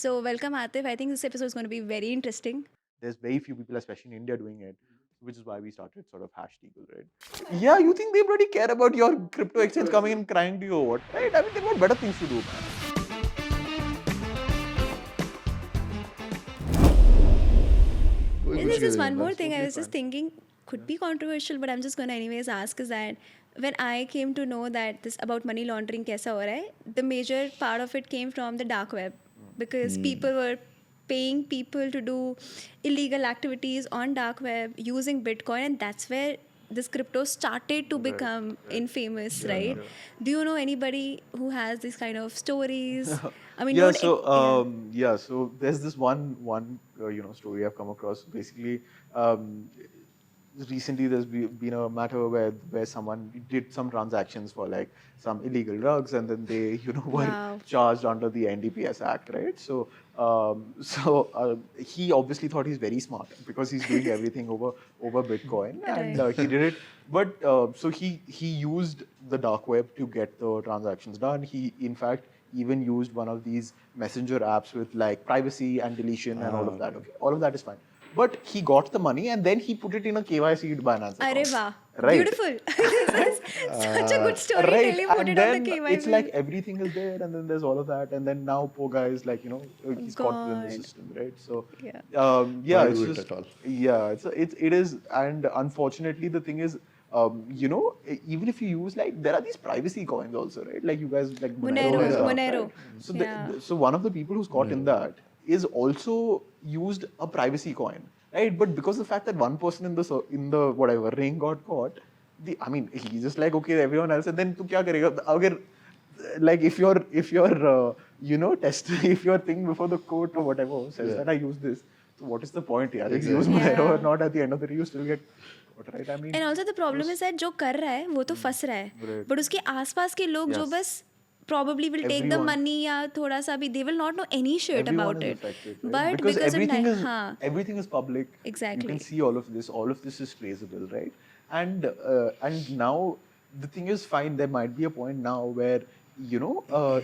So welcome Atif. I think this episode is going to be very interesting. There's very few people, especially in India, doing it, which is why we started sort of #Eagle, right? Yeah, you think they bloody care about your crypto exchange coming and crying to you or what, right? I mean, they've got better things to do, man. There's just one more thing I was just thinking could be controversial, but I'm just going to anyways ask is that when I came to know that this about money laundering kaisa ho raha hai, the major part of it came from the dark web because people were paying people to do illegal activities on dark web using Bitcoin, and that's where this crypto started to become infamous, right? Do you know anybody who has these kind of stories? I mean, Yeah, don't so yeah. so there's this one story I've come across. Basically, um, recently there's been a matter where someone did some transactions for like some illegal drugs, and then they were Wow. charged under the NDPS Act, right? So he obviously thought he's very smart because he's doing everything over Bitcoin, and Right. he did it. But so he used the dark web to get the transactions done. He in fact even used one of these messenger apps with like privacy and deletion and all of that. Okay, all of that is fine. But he got the money and then he put it in a KYC Binance Arre account. wow. Right. Beautiful. This is such a good story till Right. you put And it on the then it's like KYB. everything is there, and then there's all of that. And then now poor guy is like, he's caught within the God. system, right? So, Yeah. yeah, Why it's do it just, at all? yeah, it is. And unfortunately, the thing is, even if you use like, there are these privacy coins also, right? Like you guys, like Monero Monero. and stuff, Monero. right? So, Yeah. so one of the people who's caught in that is also used a privacy coin, right? But because of the fact that one person in the whatever ring got caught, I mean, he's just like, okay, everyone else, and then tu kya karega? Agar, like if your test if your thing before the court or whatever says that I use this, so what is the point? Yeah, if you use Exactly. Monero or Yeah. not, at the end of the day you still get what, right? I mean, And also the problem is just that जो कर रहा है वो तो फंस रहा है, right. but उसके आसपास के लोग जो Yes, बस probably will take the everyone money या थोड़ा सा भी they will not know any shit everyone about is it, affected, right? but Because because of हाँ everything is public. You can exactly. see all of this is traceable, right? And now the thing is, fine, there might be a point now where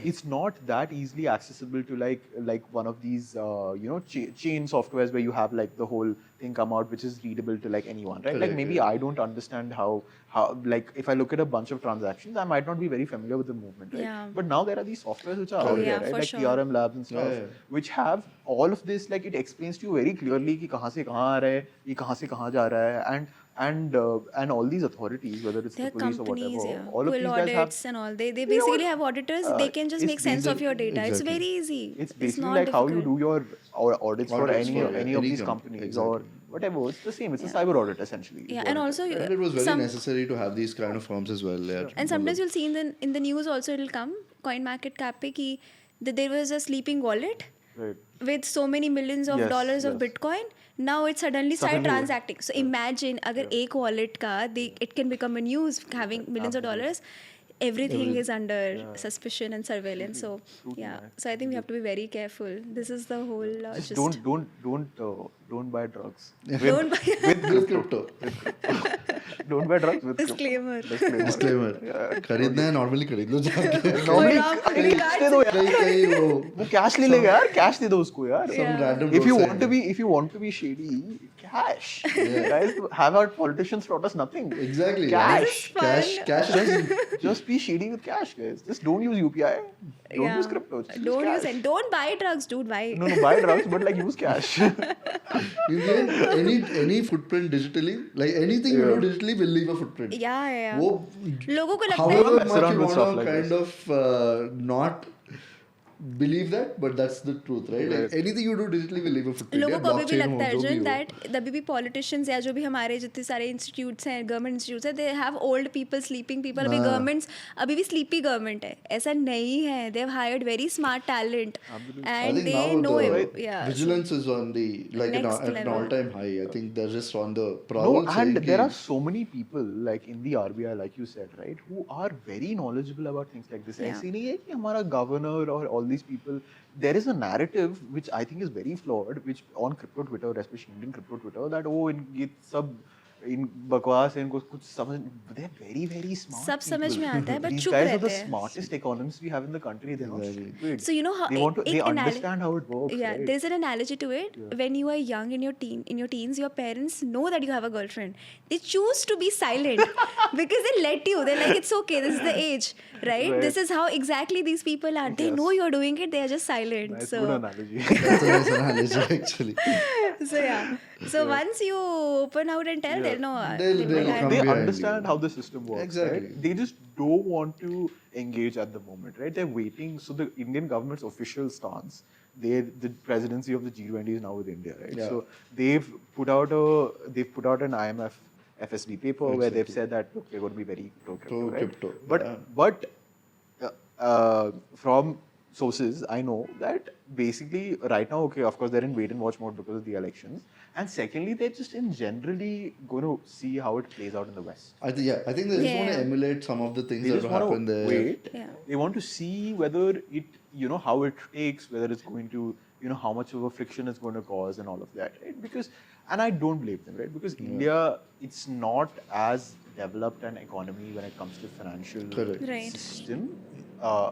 it's not that easily accessible to like one of these chain softwares where you have like the whole thing come out which is readable to like anyone, right? Like Correct, maybe yeah. I don't understand how like if I look at a bunch of transactions, I might not be very familiar with the movement, right? Yeah. But now there are these softwares which are Oh out there, yeah, right? for Like sure. TRM labs and stuff, Yeah. which have all of this. Like it explains to you very clearly कि कहाँ से कहाँ आ रहा है, ये कहाँ से कहाँ जा रहा है, and all these authorities, whether it's There the are police or whatever, companies, yeah, all of pull these guys have, audits and all. They you know basically what? have auditors. They can just It's make sense of your data. It's Exactly. very easy. it's It's basically not like how you difficult. do your audits for Audits any for any of any these company, companies or exactly. whatever. It's the same. It's a Yeah. cyber audit essentially. is Yeah, what and it is, also right? And it was very some necessary to have these kind of firms as well. Yeah. and sometimes you'll see in the news also it'll come coin market cap pe ki that there was a sleeping wallet Right. with so many millions of Yes. dollars of Yes. Bitcoin. Now it suddenly started Suddenly. transacting. So imagine agar Yeah. ek wallet ka it can become a news having millions of Absolutely. dollars. Everything Every, is under Yeah. suspicion and surveillance. So True to yeah, man. so I think we have to be very careful. This is the whole Just just don't buy drugs don't buy with with crypto. crypto. Don't buy drugs with disclaimer. crypto. Disclaimer. Yeah, खरीदना है normally खरीद लो जाके. Normally, Ram अरे Puri cash card दे दो यार. कहीं कहीं वो cash ले लेगा यार. Cash दे दो उसको यार. some Yeah. random If you roadside want to guy. be, if you want to be shady, cash. Yeah. Guys, have our politicians taught us nothing. Exactly. Cash. This is fun. Cash. Just be shady with cash, guys. Just don't use UPI. Don't Yeah. use crypto. Just Don't use cash. it. Don't buy drugs, dude. Buy. No, buy drugs, but like use cash. You get any footprint digitally, like anything you Yeah. do digitally will leave a footprint. Yeah, yeah. वो लोगों को लगता however mess much around you with want stuff to like kind this. of not believe that, but that's the truth, right? Like Right. anything you do digitally will leave a footprint. लोगों Yeah, को अभी भी blockchain लगता है हो, जो भी अर्जुन हो. दैट अभी भी पॉलिटिशियंस या जो भी हमारे जितने सारे इंस्टीट्यूट्स हैं गवर्नमेंट इंस्टीट्यूट्स हैं they have old people sleeping people अभी हाँ. गवर्नमेंट्स अभी भी स्लीपी गवर्नमेंट है ऐसा नहीं है they have hired very smart talent I and think they now know the vigilance is on the like Next at an level. all-time high. I think they're just on the No, prowl and saying there कि are so many people like in the RBI, like you said, right, who are very knowledgeable about things like this. Yeah. ऐसे नहीं है कि हमारा governor or all these people. There is a narrative which I think is very flawed, which on crypto Twitter, especially Indian crypto Twitter, that oh, in ये सब in बकवास है इनको कुछ समझ they're very very smart सब समझ people. में आता है, but These चुप guys are रहते the हैं. smartest economists we have in the country. They're not Exactly. stupid. So you know how They understand how it works, yeah, right? there's an analogy to it. Yeah. When you are young in your teens, your parents know that you have a girlfriend. They choose to be silent because they let you. They're like, it's okay. This is the age, right? Right. This is how exactly these people are. They Yes. know you're doing it. They are just silent. Nice, So good analogy. That's a nice analogy, actually. so yeah. So once you open out and tell, Yeah. they'll know. They'll They'll be like, come They behind understand you. how the system works, Exactly. right? They just don't want to engage at the moment, right? They're waiting. So the Indian government's official stance, the presidency of the G20 is now with India, right? Yeah. So they've put out an IMF FSD paper where they've Exactly. said that look, we're going to be very pro crypto, Pro right? crypto, But yeah. but from sources, I know that basically right now, okay, of course, they're in wait and watch mode because of the elections. And secondly, they're just in generally going to see how it plays out in the West. I think they just want to Yeah. emulate some of the things They that just have want happened to there. wait. Yeah. They want to see whether it, how it takes, whether it's going to, how much of a friction it's going to cause and all of that, right? Because, and I don't blame them, right? Because India, it's not as developed an economy when it comes to financial Correct. Right. system, uh,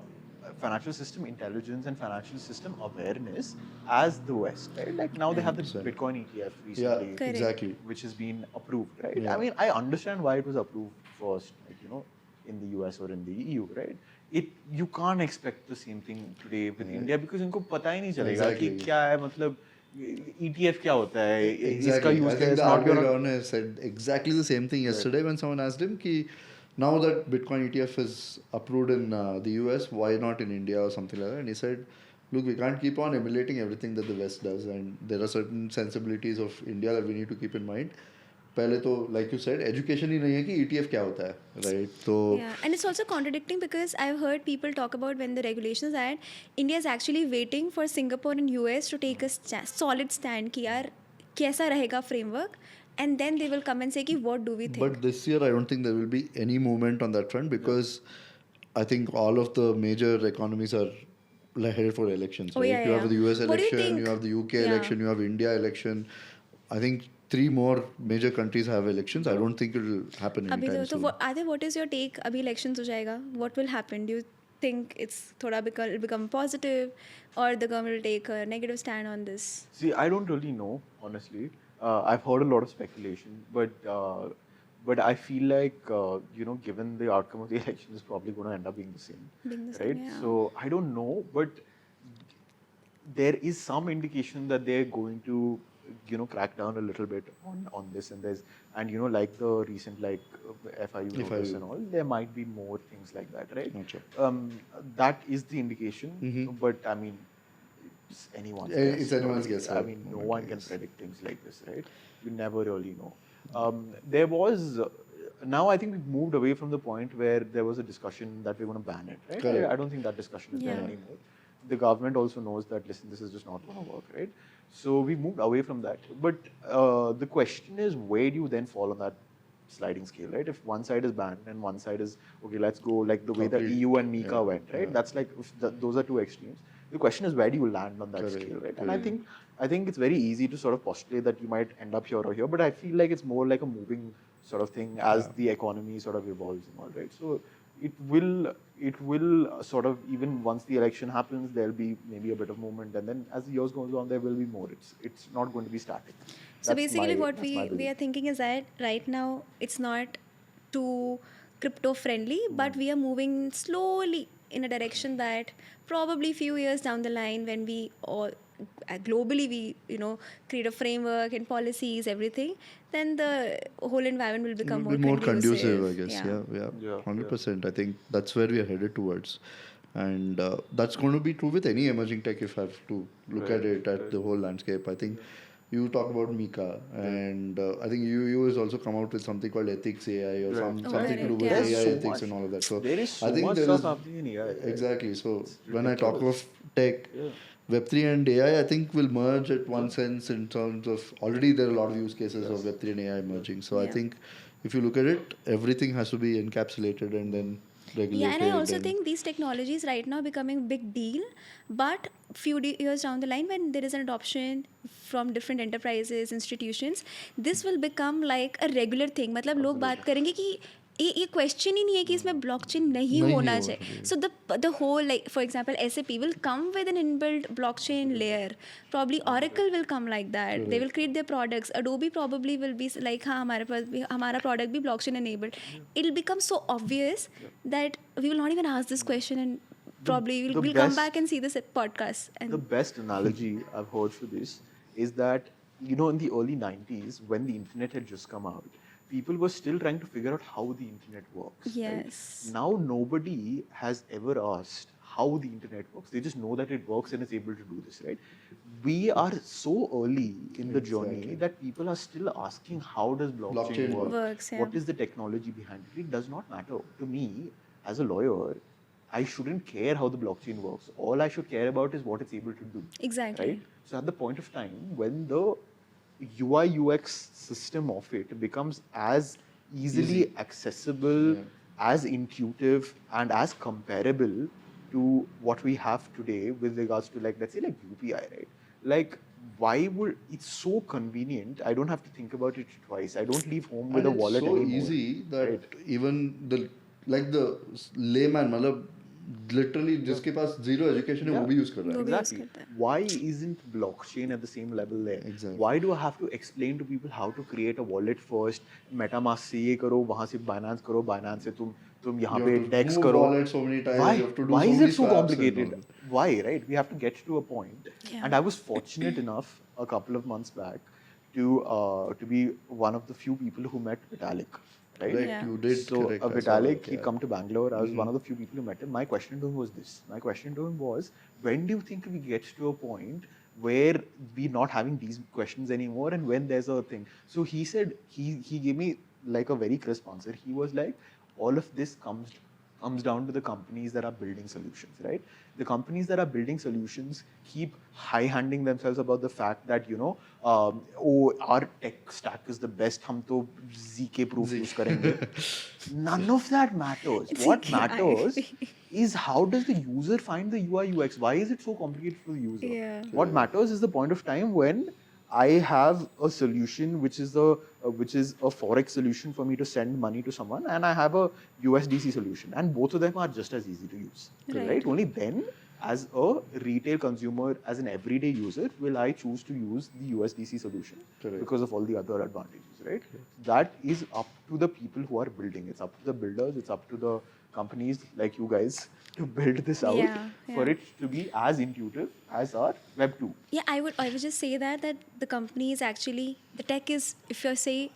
financial system intelligence and financial system awareness as the West, right? Like now they have the 100%. Bitcoin ETF Yeah, recently, Correct. exactly. which has been approved, right? Yeah. I mean, I understand why it was approved first, like, in the US or in the EU, right? You can't expect the same thing today with India because इनको पता ही नहीं चलेगा कि Exactly. क्या है मतलब ETF क्या होता है इसका Exactly. use I think is the not RBI gonna governor said exactly the same thing yesterday when someone asked him ki now that Bitcoin ETF is approved in the US, why not in India or something like that? And he said, look, we can't keep on emulating everything that the West does, and there are certain sensibilities of India that we need to keep in mind. पहले तो like you said, education ही नहीं है कि ETF क्या होता है, right? तो Yeah, and it's also contradicting because I've heard people talk about when the regulations are, India is actually waiting for Singapore and US to take a solid stand कि यार कैसा रहेगा framework, and then they will come and say कि what do we think. But this year, I don't think there will be any movement on that front because I think all of the major economies are like headed for elections. Oh, Right? yeah, You have yeah. the US What do you election, you think? have the UK Yeah. election, you have India election. I think 3 more major countries have elections. I don't think it will happen अभी anytime तो soon. what is your take? अभी elections हो जाएगा. What will happen? Do you think it's थोड़ा become positive, or the government will take a negative stand on this? See, I don't really know, honestly. I've heard a lot of speculation, but I feel like given the outcome of the election is probably going to end up being the same, Being the same, right? yeah. So I don't know, but there is some indication that they're going to crack down a little bit on this, and like the recent FIU notice and all, there might be more things like that, right? Gotcha. That is the indication, but I mean, it's anyone's guess. It's anyone's Nobody- guess, I right? mean, no Nobody one can guess. predict things like this, right? You never really know. There was now I think we've moved away from the point where there was a discussion that we're going to ban it, right? Correct. I don't think that discussion is there Yeah. anymore. The government also knows that, listen, this is just not going to work, right? So we moved away from that. But the question is, where do you then fall on that sliding scale, right? If one side is banned and one side is, okay, let's go like the way that Complete- EU and MiCA yeah, went, right? yeah. That's like, those are two extremes. The question is, where do you land on that Correct, scale, right? And I correct. think it's very easy to sort of postulate that you might end up here or here, but I feel like it's more like a moving sort of thing as the economy sort of evolves and all, right? So it will sort of, even once the election happens, there'll be maybe a bit of movement, and then as the years goes on, there will be more. It's not going to be static. So That's basically, what that's my we belief. are thinking is that right now it's not too crypto friendly, but we are moving slowly in a direction that probably few years down the line, when we all globally we create a framework and policies, everything, then the whole environment will It become will be more conducive, I guess. Yeah. Yeah. 100%. I think that's where we are headed towards. And that's going to be true with any emerging tech if I have to look at it at the whole landscape. I think you talk about Mika, and I think you has also come out with something called Ethics AI or Right. something to do with Correct, AI yeah. There's so ethics much. and all of that. So There is so I think much there stuff is happening in AI. exactly. So It's when I talk ridiculous. of tech, Yeah. Web3 and AI, I think will merge at one sense in terms of already there are a lot of use cases of Web3 and AI merging. So I Yeah. think if you look at it, everything has to be encapsulated and then Yeah, and I regulated. also And think these technologies right now becoming a big deal, but years down the line when there is an adoption from different enterprises, institutions, this will become like a regular thing. मतलब लोग बात करेंगे कि ये question ही नहीं है कि इसमें ब्लॉकचेन नहीं नहीं होना हो चाहिए. रही. So the whole, like for example SAP will come with an inbuilt blockchain layer. Probably Oracle will come like that. They will create their products. Adobe probably will be like हाँ हमारे पास भी हमारा product भी blockchain enabled. It'll become so obvious that we will not even ask this question, and probably The we'll come back best and see this podcast. the And best analogy I've heard for this is that, in the early 90s, when the internet had just come out, people were still trying to figure out how the internet works. Right? yes, Now, nobody has ever asked how the internet works. They just know that it works and is able to do this, right? We are so early in the journey Exactly. that people are still asking how does blockchain Blockchain work? works, yeah. What is the technology behind it? It does not matter. To me, as a lawyer, I shouldn't care how the blockchain works. All I should care about is what it's able to do. Exactly. Right? So at the point of time when the UI UX system of it becomes as easily Easy. accessible, Yeah. as intuitive, and as comparable to what we have today with regards to, like, let's say like UPI, right? Like, why would it's so convenient? I don't have to think about it twice. I don't leave home with And a it's wallet so anymore. easy that right? even the layman मतलब literally जिसके पास zero education है वो भी use कर रहा वो है. भी use Exactly. करता है. Why isn't blockchain at the same level there? Exactly. Why do I have to explain to people how to create a wallet first? MetaMask से ये करो, वहाँ से Binance करो, Binance से तुम यहाँ You पे have to DEX move करो. wallet so many times. Why? You have to do Why so is many it so swaps and complicated? all. Why, right? We have to get to a point. Yeah. And I was fortunate enough a couple of months back to be one of the few people who met Vitalik. Right? Right, Yeah. you did So correct. I saw Vitalik, that, he'd yeah. come to Bangalore. I was one of the few people who met him. My question to him was this. My question to him was, when do you think we get to a point where we're not having these questions anymore and when there's a thing? So he said, he gave me like a very crisp answer. He was like, all of this comes down to the companies that are building solutions, right? The companies that are building solutions keep high-handing themselves about the fact that, oh, our tech stack is the best, hum to ZK proof use karenge. None of that matters. What ZK, I matters agree. is how does the user find the UI UX? Why is it so complicated for the user? Yeah. What matters is the point of time when I have a solution which is a forex solution for me to send money to someone, and I have a USDC solution, and both of them are just as easy to use. Right. Only then, as a retail consumer, as an everyday user, will I choose to use the USDC solution Correct. because of all the other advantages, right? That is up to the people who are building. It's up to the builders. It's up to the companies like you guys to build this out Yeah, for yeah. it to be as intuitive as our Web 2. Yeah, I would just say that the company is actually, the tech is, if you say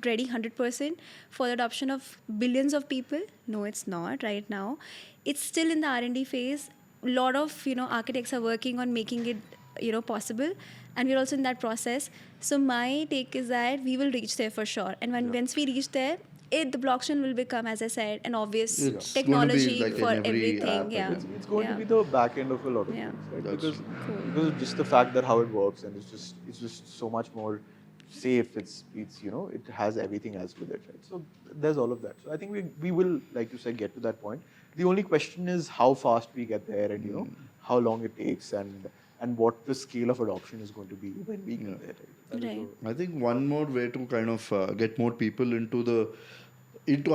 ready 100% for the adoption of billions of people. No, it's not right now. It's still in the R&D phase. A lot of architects are working on making it possible, and we're also in that process. So my take is that we will reach there for sure, and once we reach there, the blockchain will become, as I said, an obvious It's going to be technology like in for every everything. app, I Yeah, guess. It's going to yeah. be the back end of a lot of Yeah. things, right? That's Because of just the fact that how it works, and it's just so much more safe. It's it has everything else with it, right? So there's all of that. So I think we will, like you said, get to that point. The only question is how fast we get there, and how long it takes, and what the scale of adoption is going to be when we get there. Right? That is Right. I think one more way to kind of get more people into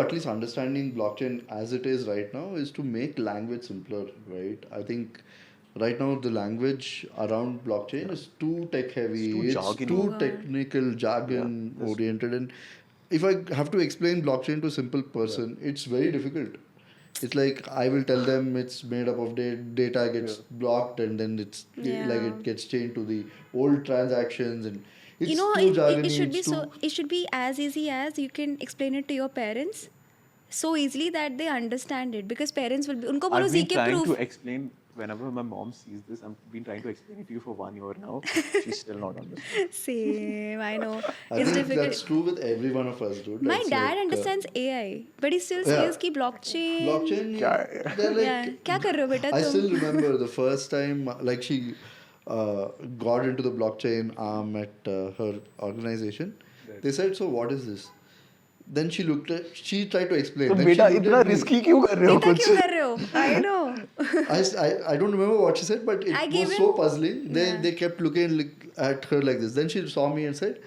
at least understanding blockchain as it is right now is to make language simpler, right? I think right now the language around blockchain is too tech heavy. It's too jargony. Too Oh, God. technical, jargon Yeah, oriented, and if I have to explain blockchain to a simple person, it's very difficult. It's like I will tell them it's made up of data gets blocked and then it's like Yeah. it gets changed to the old transactions, and it's You know, too it jargony. should be It's too it should be as easy as you can explain it to your parents so easily that they understand it, because parents will be उनको बोलो I've been ZK trying to proof. explain whenever my mom sees this. I've been trying to explain it to you for 1 year now. She's still not understanding. Same, I know. I It's think that's difficult. true with every one of us, dude. My That's dad like, understands AI, but he still yeah. says कि blockchain. blockchain. क्या- They're like, Yeah, क्या कर रहे हो बेटा I तुम? still remember the first time, like she got into the blockchain arm at her organization. They said, "So what is this?" then she tried to explain. तो Then she बेटा looked इतना at me. Risky क्यों कर रहे हो इतना कुछ? क्यों कर रहे हो? I know. I don't remember what she said, but I it gave was so him- puzzling. Yeah. They kept looking at her like this. Then she saw me and said,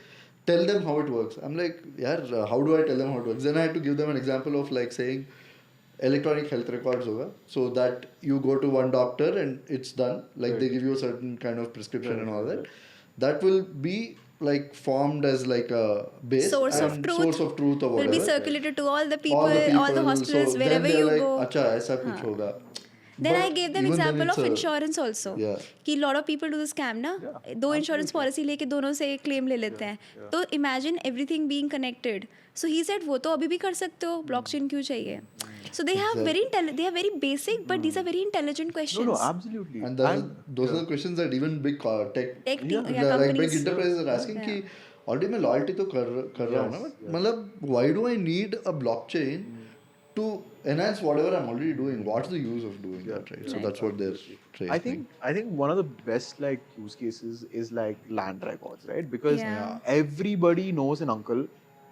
"Tell them how it works." I'm like, "Yeah, how do I tell them how it works?" Then I had to give them an example of like saying, electronic health records hoga, so that you go to one doctor and it's done. Like Right. they give you a certain kind of prescription Right, and all right, that. That will be like formed as like a base Source of and truth source of truth or will be whatever. circulated to all the All the people, all the people. So hospitals, then wherever they're you like, go. "Acha, aisa kuch हाँ. hoga." Then I But gave them even then example it's of a insurance also. yeah. कि lot of people do the scam ना, Yeah, दो insurance absolutely. Policy लेके दोनों से claim ले लेते हैं. तो imagine everything being connected. So he said वो तो अभी भी कर सकते हो, blockchain क्यों चाहिए? So they have they are very basic, but these are very intelligent questions. No, absolutely. And those are the questions that even big tech Tech Yeah. yeah, like companies. big enterprises are asking कि already मैं loyalty तो कर रहा हूँ ना, but मतलब why do I need a blockchain to enhance whatever I'm already doing? What's the use of doing that, right? So that's what they're tracing. I think one of the best like use cases is like land records, right? Because Yeah. everybody knows an uncle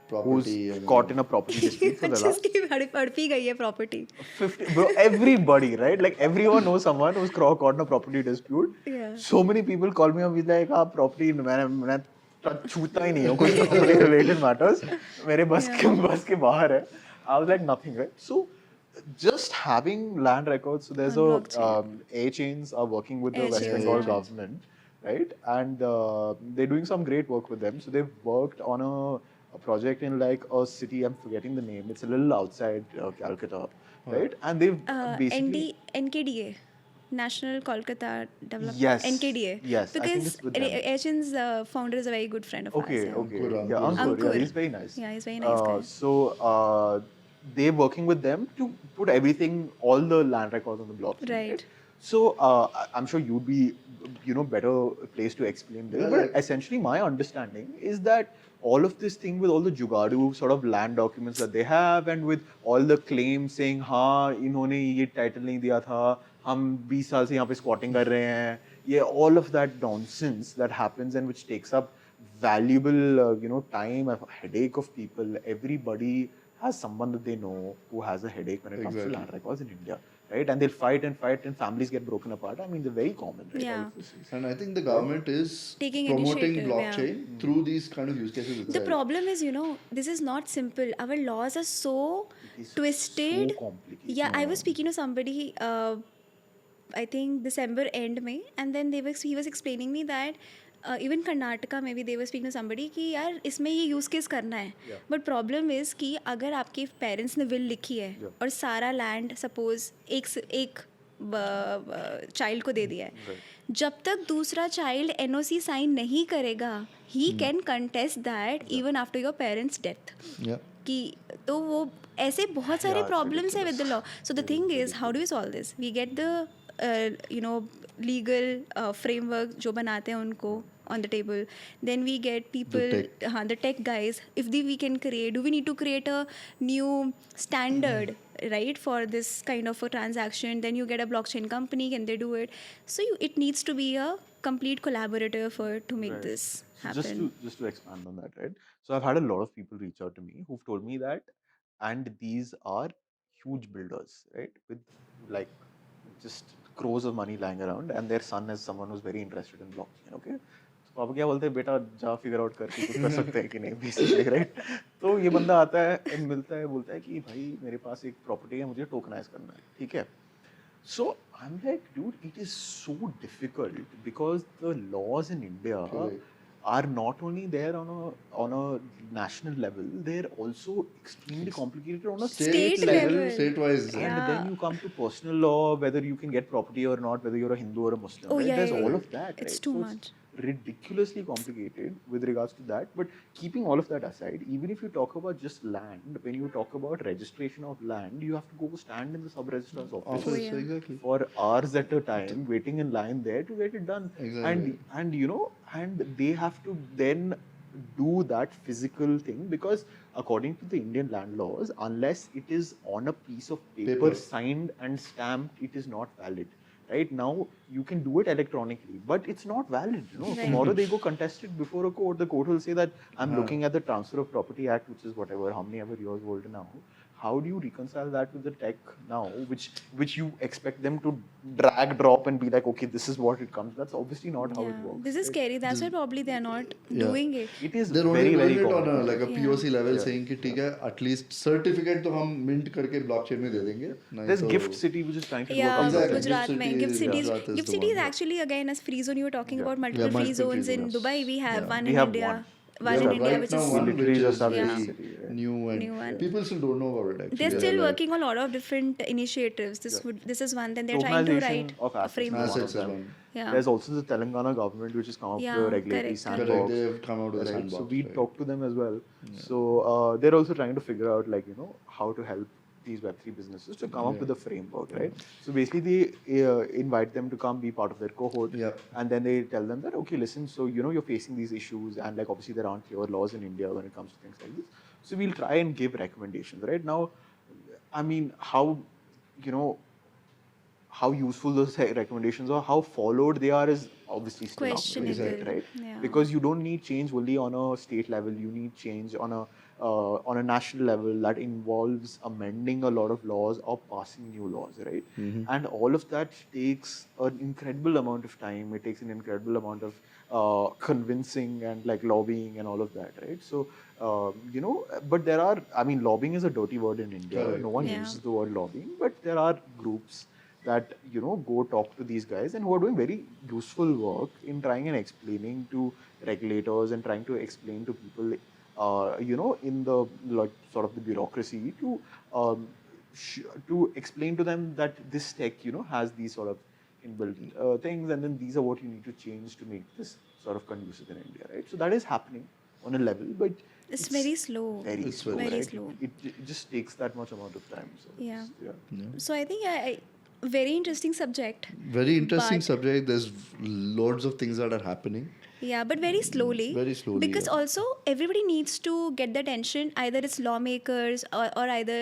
Property who's and caught in a property dispute for the last जिसकी हड़पी गई है property. 50. Bro, everybody, right? Like everyone knows someone who's caught in a property dispute. Yeah. So many people call me up with like, "Ah, property, मैं छूता ही नहीं हूँ कुछ property related matters. मेरे बस के बाहर है." I was like nothing, right? So just having land records. So there's On a blockchain. A chains are working with the A West chains, Bengal yeah. government, right? And they're doing some great work with them. So they've worked on a project in like a city. I'm forgetting the name. It's a little outside Calcutta, right? And they've basically NKDA, National Kolkata Development. Yes. NKDA. Yes, I think Because it's with them. Achin's founder is a very good friend of Okay, ours. okay. Ankur, Yeah, Ankur. Ankur. Yeah, Ankur. he's very nice. Yeah, he's very nice guy. So they're working with them to put everything, all the land records on the blockchain. Right. So I'm sure you'd be, better placed to explain this. Yeah, But like- essentially, my understanding is that all of this thing with all the jugadu sort of land documents that they have, and with all the claims saying, हाँ इन्होंने ये title नहीं दिया था, हम 20 साल से यहाँ पे squatting कर रहे हैं, ये all of that nonsense that happens and which takes up valuable, time, a headache of people. Everybody has someone that they know who has a headache when it comes to Exactly. land records in India, right? And they'll fight and fight, and families get broken apart. I mean, they're very common, right? All Yeah. of this is- And I think the government is Taking promoting initiative, blockchain through these kind of use cases. The itself. problem is, this is not simple. Our laws are so It is twisted. so complicated. Yeah, I was speaking to somebody, I think December end में, and then he was explaining me that even Karnataka में भी they were speaking to somebody कि यार इसमें ये use case करना है. Yeah. But problem is कि अगर आपके parents ने will लिखी है Yeah. और सारा land suppose एक child को दे दिया है, जब तक दूसरा child NOC sign नहीं करेगा, he can contest that even after your parents' death. Yeah. कि तो वो ऐसे बहुत सारे it's प्रॉब्लम्स है with the law so the thing is how do you solve this we get the legal framework जो बनाते हैं उनको on the table, then we get people the tech guys, if we can create, do we need to create a new standard right for this kind of a transaction, then you get a blockchain company, can they do it? So it needs to be a complete collaborative effort to make Right. this So happen. just to expand on that, right? So I've had a lot of people reach out to me who've told me that, and these are huge builders, right? With like just crores of money lying around, and their son is someone who's very interested in blockchain. Okay, so पापा क्या बोलते हैं, बेटा जा figure out करके कुछ कर सकते हैं कि नहीं, बेसिकली, राइट? तो ये बंदा आता है, मिलता है, बोलता है कि भाई मेरे पास एक प्रॉपर्टी है, मुझे टोकनाइज करना है, ठीक है? So I'm like, dude, it is so difficult because the laws in India are not only there on a national level, they're also extremely complicated on a State level. State-wise. And Yeah. then you come to personal law, whether you can get property or not, whether you're a Hindu or a Muslim. Oh, right? yeah, There's yeah, all yeah. of that. It's right? too So much. Ridiculously complicated with regards to that. But keeping all of that aside, even if you talk about just land, when you talk about registration of land, you have to go stand in the sub-registrar's office Office, yeah. exactly. for hours at a time, waiting in line there to get it done. Exactly. And they have to then do that physical thing, because according to the Indian land laws, unless it is on a piece of paper. Paper. Signed and stamped, it is not valid. right? Now you can do it electronically, but it's not valid. Right. Tomorrow they go contest it before a court. The court will say that I'm looking at the Transfer of Property Act, which is whatever, how many ever years old now. How do you reconcile that with the tech now, which you expect them to drag, drop, and be like, okay, this is what it comes? That's obviously not how it Yeah, works. this is right? scary. That's why probably they're not doing it. It is They're only very, doing very it on a common. like a Yeah. POC level, Yeah. saying कि ठीक है at least certificate तो हम mint करके blockchain में दे देंगे. नहीं There's तो- Gift City, which is trying to do a Yeah, couple of Exactly. things. Gujarat Gift mein, City Gift is- Cities. Gujarat is Gift the City is one, yeah. actually again a free zone. You were talking about multiple Yeah, free multiple zones free in zones. Dubai. We have Yeah. one We in have India. one. One Yeah, in India, right which now is one We literally which just is have very Gift City, right? new and New one. people still don't know about it actually. They're still like- working on a lot of different initiatives. This is one. Then they're trying to write Tokenization of a assets is framework. one of Assets is them. one. Yeah. There's also the Telangana government, which has come up with Yeah, the regulatory correct, sandbox. Correct, they have come out with a right? sandbox. So we right. talked to them as well. So they're also trying to figure out, like, how to help these Web3 businesses to come up with a framework, right? So basically, they invite them to come be part of their cohort, Yeah. and then they tell them that, okay, listen, so you're facing these issues, and like obviously there aren't clear laws in India when it comes to things like this. So we'll try and give recommendations, right? Now, I mean, how useful those recommendations are, how followed they are is obviously still up to debate, Questionable. right? Yeah. Because you don't need change only on a state level. You need change on a national level that involves amending a lot of laws or passing new laws, right? And all of that takes an incredible amount of time. It takes an incredible amount of convincing and like lobbying and all of that, right? So but there are, I mean, lobbying is a dirty word in India. Correct. No one Yeah. uses the word lobbying, but there are groups that go talk to these guys and who are doing very useful work in trying and explaining to regulators and trying to explain to people in the like sort of the bureaucracy to explain to them that this tech has these sort of inbuilt things, and then these are what you need to change to make this sort of conducive in India, right? So that is happening on a level, but It's very slow. very It's slow, very right? slow. It just takes that much amount of time. So Yeah. it's- So I think very interesting subject. Very interesting But- subject. There's loads of things that are happening. Yeah, but very slowly. Very slowly, Because yeah. also everybody needs to get the attention. Either it's lawmakers or either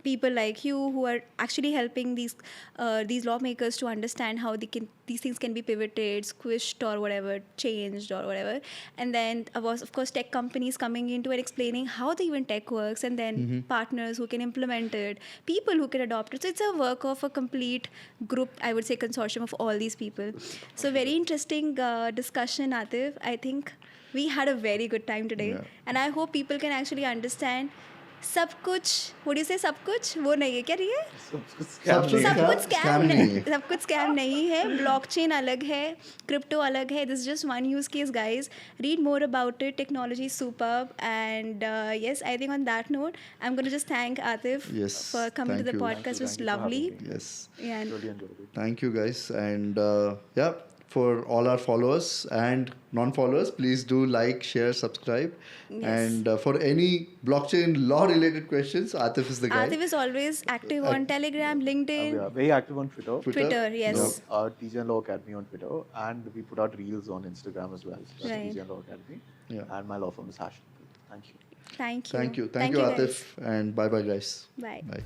people like you who are actually helping these lawmakers to understand how these things can be pivoted, squished, or whatever, changed or whatever. And then of course tech companies coming into and explaining how the even tech works, and then partners who can implement it, people who can adopt it. So it's a work of a complete group, I would say consortium of all these people. So very interesting discussion, Atif. I think we had a very good time today. Yeah. And I hope people can actually understand सब कुछ, what do you say, सब कुछ वो नहीं है, क्या रही है? सब कुछ सब कुछ scam नहीं है. सब कुछ स्कैम नहीं है. ब्लॉकचेन अलग है, क्रिप्टो अलग है. This is just one use case, guys. Read more about it. Technology is superb. And yes, I think on that note, I'm going to just thank Atif Yes, for coming to thank the you. podcast. It was Thank you for lovely. having me. Yes. Yeah, and Really enjoyed it. Thank you guys, and for all our followers and non-followers, please do like, share, subscribe. Yes. And for any blockchain law-related questions, Atif is the guy. Atif is always active on Telegram, We LinkedIn, are very active on Twitter. Twitter, yes. TJ Law Academy on Twitter, and we put out reels on Instagram as well. So that's Right. TJ Law Academy. Yeah. And my law firm is Hash. Thank you. Thank you. Thank you, Thank you, Atif, guys. and bye, guys. Bye. Bye.